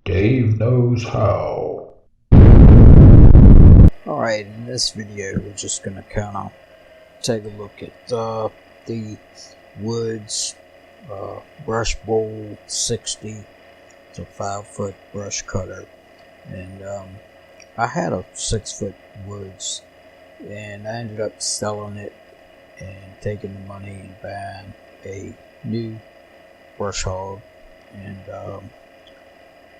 Dave knows how. Alright, in this video we're just going to kind of take a look at the Woods brushbull 60. It's a 5-foot brush cutter, and I had a 6-foot Woods, and I ended up selling it and taking the money and buying a new brush hog. And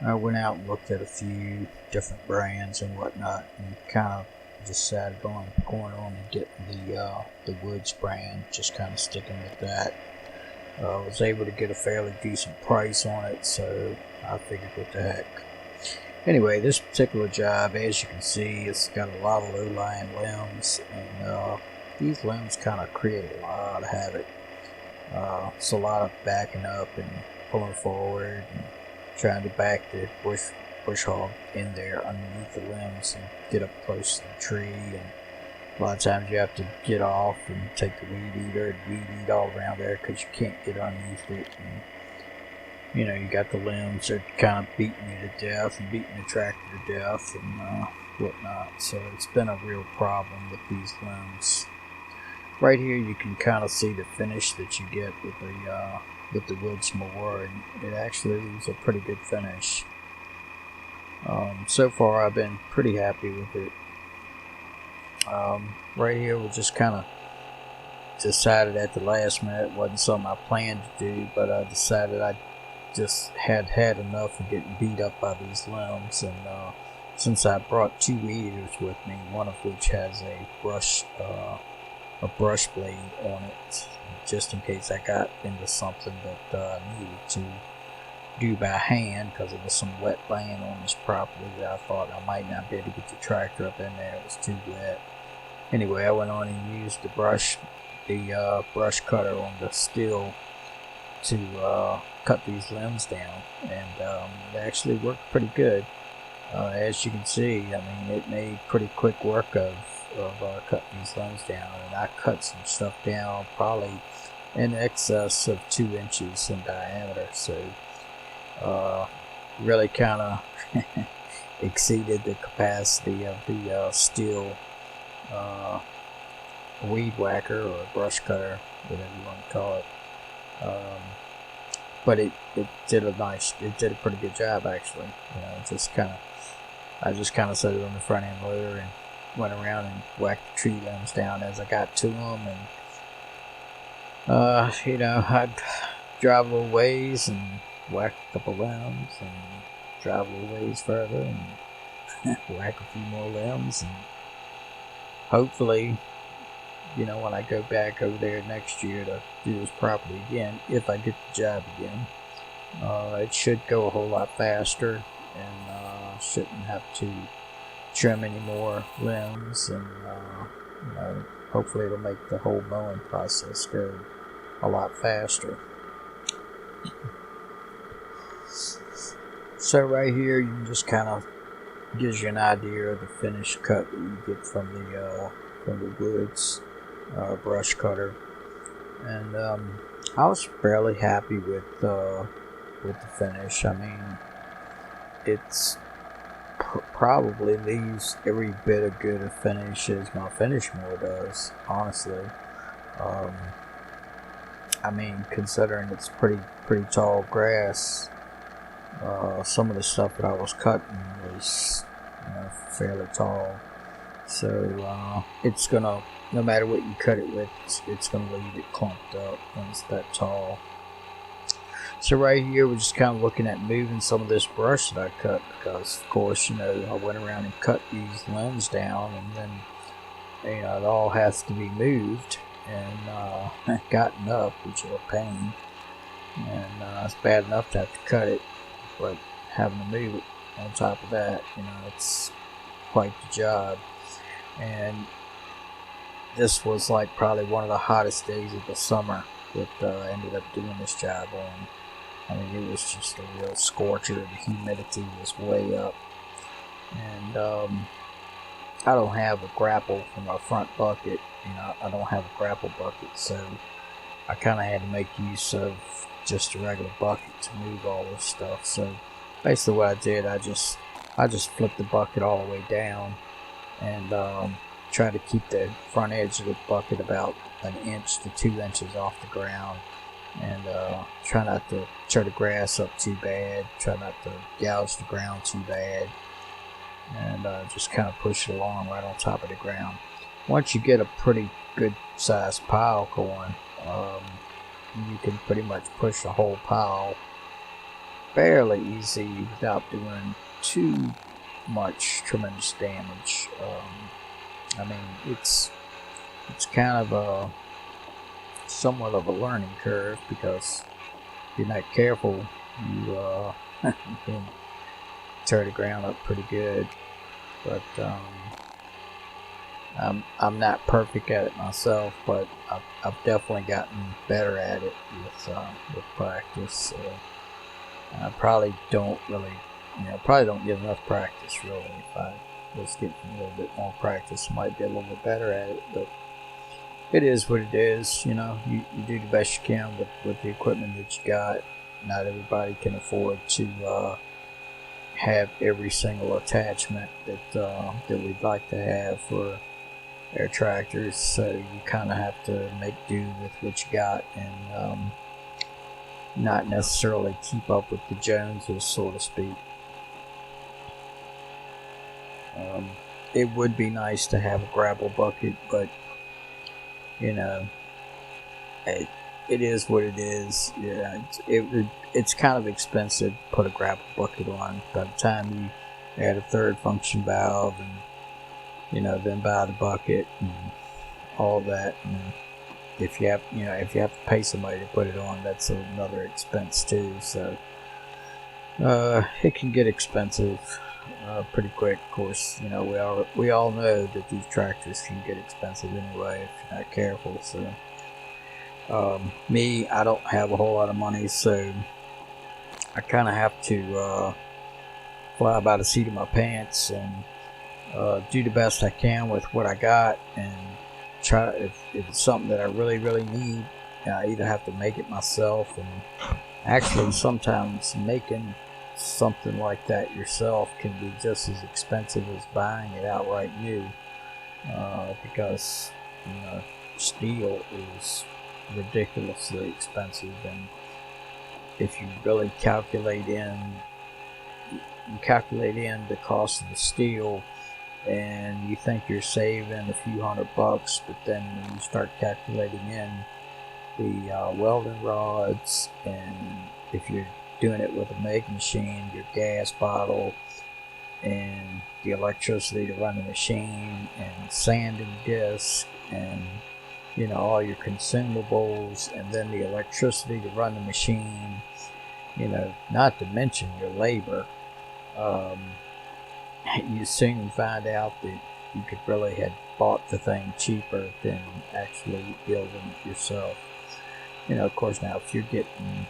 I went out and looked at a few different brands and whatnot, and kind of decided on going on and getting the Woods brand, just kind of sticking with that. I was able to get a fairly decent price on it, so I figured, what the heck. Anyway, this particular job, as you can see, it's got a lot of low-lying limbs, and these limbs kind of create a lot of havoc. It's a lot of backing up and pulling forward and trying to back the bush hog in there underneath the limbs and get up close to the tree, and a lot of times you have to get off and take the weed eater and weed eat all around there because you can't get underneath it. And you know, you got the limbs that are kind of beating you to death and beating the tractor to death and whatnot. So it's been a real problem with these limbs. Right here you can kind of see the finish that you get with the Woods mower, and it actually leaves a pretty good finish. So far I've been pretty happy with it. Right here we just kind of decided at the last minute, it wasn't something I planned to do, but I decided I just had enough of getting beat up by these limbs, and since I brought 2 weed eaters with me, one of which has a brush blade on it, just in case I got into something that I needed to do by hand, because there was some wet land on this property that I thought I might not be able to get the tractor up in there. It was too wet. Anyway, I went on and used the brush cutter on the steel to cut these limbs down, and it actually worked pretty good. As you can see, I mean, it made pretty quick work of cutting these limbs down, and I cut some stuff down probably in excess of 2 inches in diameter, so really kind of exceeded the capacity of the steel weed whacker or brush cutter, whatever you want to call it. But it did a pretty good job, actually. You know, I just kind of set it on the front end loader and went around and whacked the tree limbs down as I got to them, and you know, I'd drive a little ways and whack a couple limbs, and drive a little ways further and whack a few more limbs, and hopefully, you know, when I go back over there next year to do this property again, if I get the job again, it should go a whole lot faster, and shouldn't have to trim any more limbs, and you know, hopefully it'll make the whole mowing process go a lot faster. So right here, you can just kind of gives you an idea of the finished cut that you get from the Woods brush cutter, and I was fairly happy with the finish. I mean, it's probably leaves every bit of good a finish as my finish mower does, honestly. I mean, considering it's pretty tall grass, some of the stuff that I was cutting was, you know, fairly tall, so it's gonna, no matter what you cut it with, it's gonna leave it clumped up when it's that tall. So right here, we're just kind of looking at moving some of this brush that I cut, because of course, you know, I went around and cut these limbs down, and then, you know, it all has to be moved and gotten up, which is a pain, and it's bad enough to have to cut it, but having to move it on top of that, you know, it's quite the job. And this was like probably one of the hottest days of the summer that I ended up doing this job on. I mean, it was just a real scorcher. The humidity was way up, and I don't have a grapple for my front bucket. You know, I don't have a grapple bucket, so I kind of had to make use of just a regular bucket to move all this stuff. So basically what I did, I just flipped the bucket all the way down and try to keep the front edge of the bucket about 1 inch to 2 inches off the ground, and try not to tear the grass up too bad, try not to gouge the ground too bad, and just kind of push it along right on top of the ground. Once you get a pretty good sized pile going, you can pretty much push the whole pile fairly easy without doing too much tremendous damage. I mean, it's kind of a somewhat of a learning curve, because if you're not careful, you can tear the ground up pretty good. But I'm not perfect at it myself, but I've definitely gotten better at it with practice. I probably don't really, probably don't get enough practice really. If I was getting a little bit more practice, I might be a little bit better at it. But it is what it is. You do the best you can with the equipment that you got. Not everybody can afford to have every single attachment that we'd like to have for their tractors, so you kind of have to make do with what you got, and not necessarily keep up with the Joneses, so to speak. It would be nice to have a gravel bucket, but it is what it is. Yeah, it's kind of expensive to put a gravel bucket on. By the time you add a third function valve, and then buy the bucket and all that, and if you have to pay somebody to put it on, that's another expense too. So it can get expensive pretty quick. Of course, we all know that these tractors can get expensive anyway if you're not careful. So me, I don't have a whole lot of money, so I kind of have to fly by the seat of my pants and do the best I can with what I got, and try, if it's something that I really need, I either have to make it myself. And actually sometimes making something like that yourself can be just as expensive as buying it outright new, because steel is ridiculously expensive, and if you really calculate in the cost of the steel, and you think you're saving a few $100, but then when you start calculating in the welding rods, and if you're doing it with a MIG machine, your gas bottle, and the electricity to run the machine, and sanding disc, and all your consumables, and then the electricity to run the machine, not to mention your labor, you soon find out that you could really have bought the thing cheaper than actually building it yourself. Of course, now if you're getting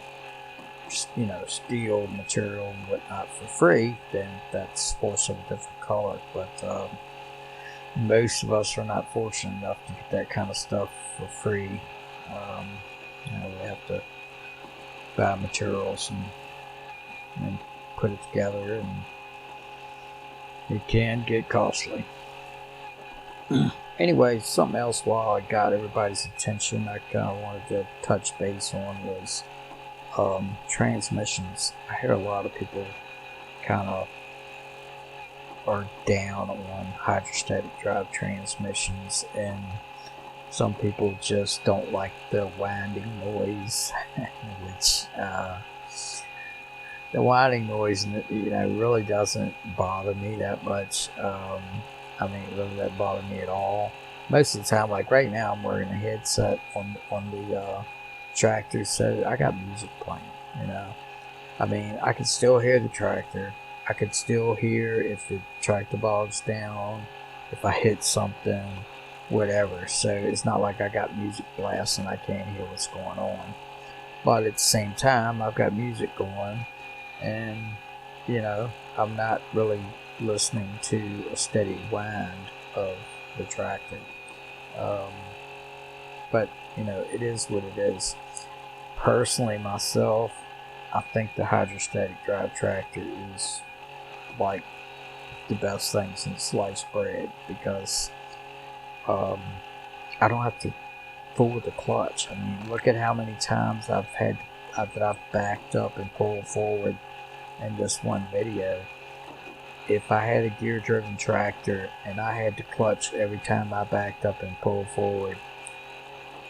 steel material and whatnot for free, then that's horse of a different color. But most of us are not fortunate enough to get that kind of stuff for free. We have to buy materials and put it together, and it can get costly. Anyway, something else while I got everybody's attention I kind of wanted to touch base on was transmissions. I hear a lot of people kind of are down on hydrostatic drive transmissions, and some people just don't like the winding noise, which the winding noise really doesn't bother me that much. It really doesn't bother me at all. Most of the time, like right now, I'm wearing a headset on the tractor, so I got music playing. I can still hear the tractor. I could still hear if the tractor bogs down, if I hit something, whatever. So it's not like I got music blasting, I can't hear what's going on. But at the same time, I've got music going, and I'm not really listening to a steady whine of the tractor. But it is what it is. Personally, myself, I think the hydrostatic drive tractor is like the best thing since sliced bread, because I don't have to fool with the clutch. I mean, look at how many times I've backed up and pulled forward in this one video. If I had a gear driven tractor and I had to clutch every time I backed up and pulled forward,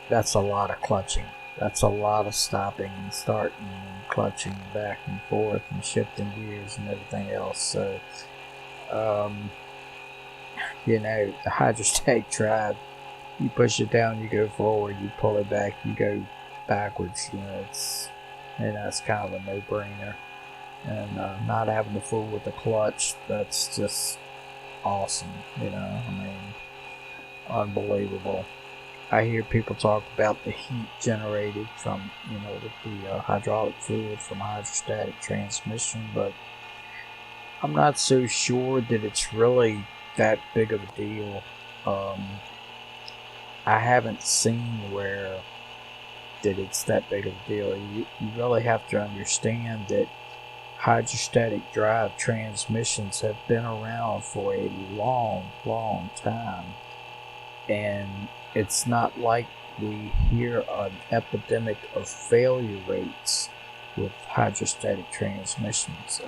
that's a lot of clutching. That's a lot of stopping and starting and clutching back and forth and shifting gears and everything else. So you know, the hydrostatic drive, you push it down, you go forward, you pull it back, you go backwards. You know, it's kind of a no-brainer. And not having to fool with the clutch, that's just awesome. You know, I mean, unbelievable. I hear people talk about the heat generated from, you know, the hydraulic fluid from a hydrostatic transmission, but I'm not so sure that it's really that big of a deal. I haven't seen where that it's that big of a deal. You really have to understand that hydrostatic drive transmissions have been around for a long time, and it's not like we hear an epidemic of failure rates with hydrostatic transmissions.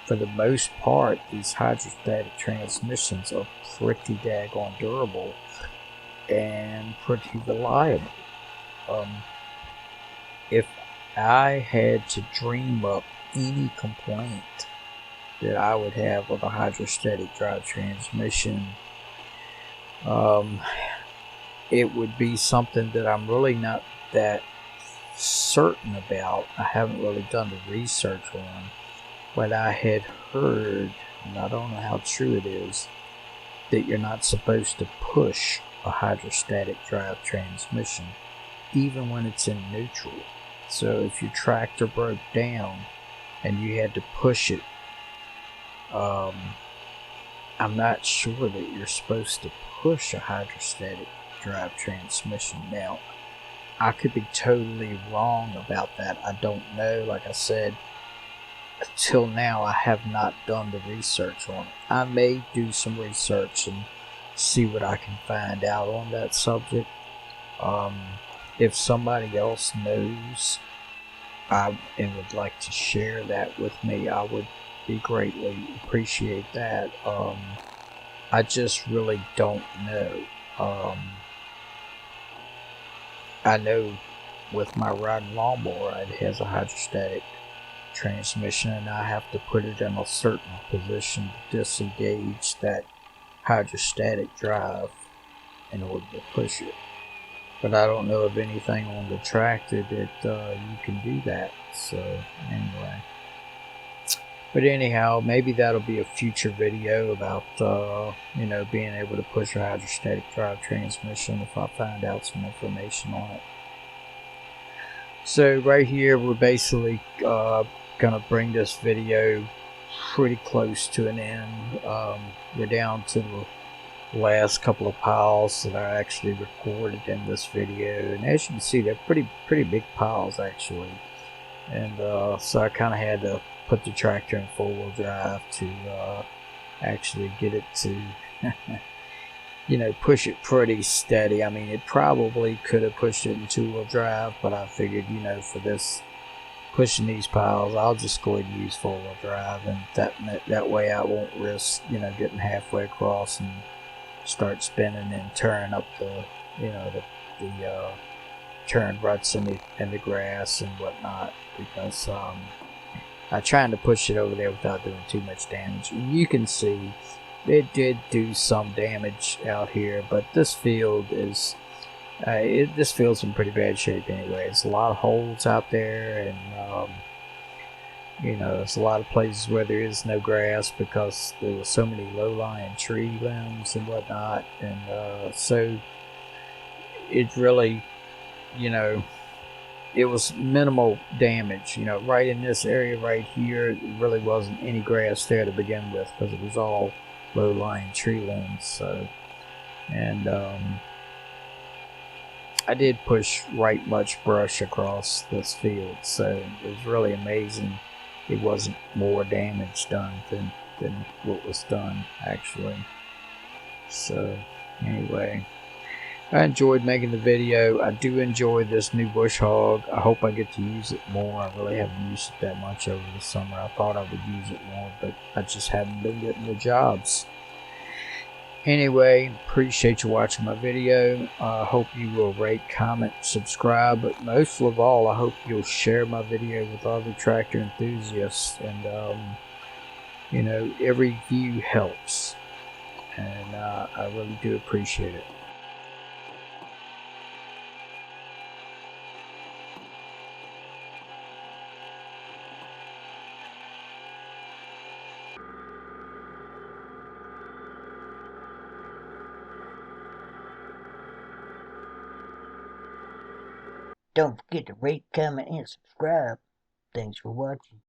For the most part, these hydrostatic transmissions are pretty daggone durable and pretty reliable. If I had to dream up any complaint that I would have with a hydrostatic drive transmission, it would be something that I'm really not that certain about. I haven't really done the research on, but I had heard, and I don't know how true it is, that you're not supposed to push a hydrostatic drive transmission even when it's in neutral. So if your tractor broke down and you had to push it, I'm not sure that you're supposed to push a hydrostatic drive transmission. Now, I could be totally wrong about that. I don't know. Like I said, until now I have not done the research on it. I may do some research and see what I can find out on that subject. If somebody else knows and would like to share that with me, I would be greatly appreciate that. I just really don't know. I know with my riding lawnmower, it has a hydrostatic transmission, and I have to put it in a certain position to disengage that hydrostatic drive in order to push it. But I don't know of anything on the tractor that you can do that. So anyway, but anyhow, maybe that'll be a future video about you know, being able to push a hydrostatic drive transmission if I find out some information on it. So right here, we're basically gonna bring this video pretty close to an end. We're down to the last couple of piles that I actually recorded in this video, and as you can see, they're pretty big piles actually. And so I kind of had to put the tractor in four-wheel drive to actually get it to you know, push it pretty steady. I mean, it probably could have pushed it in two-wheel drive, but I figured, you know, for this pushing these piles, I'll just go ahead and use four-wheel drive, and that way I won't risk, you know, getting halfway across and start spinning and tearing up the, you know, the turn ruts in the grass and whatnot, because I'm trying to push it over there without doing too much damage. And you can see it did do some damage out here, but this field is this field's in pretty bad shape anyway. There's a lot of holes out there, and you know, there's a lot of places where there is no grass because there were so many low-lying tree limbs and whatnot, and so it really, you know, it was minimal damage. You know, right in this area right here, there really wasn't any grass there to begin with because it was all low-lying tree limbs. So, and I did push right much brush across this field, so it was really amazing. It wasn't more damage done than what was done actually. So anyway, I enjoyed making the video. I do enjoy this new bush hog. I hope I get to use it more. I really haven't used it that much over the summer. I thought I would use it more, but I just haven't been getting the jobs. Anyway, appreciate you watching my video. I hope you will rate, comment, subscribe, but most of all, I hope you'll share my video with other tractor enthusiasts. And you know, every view helps, and I really do appreciate it. Don't forget to rate, comment, and subscribe. Thanks for watching.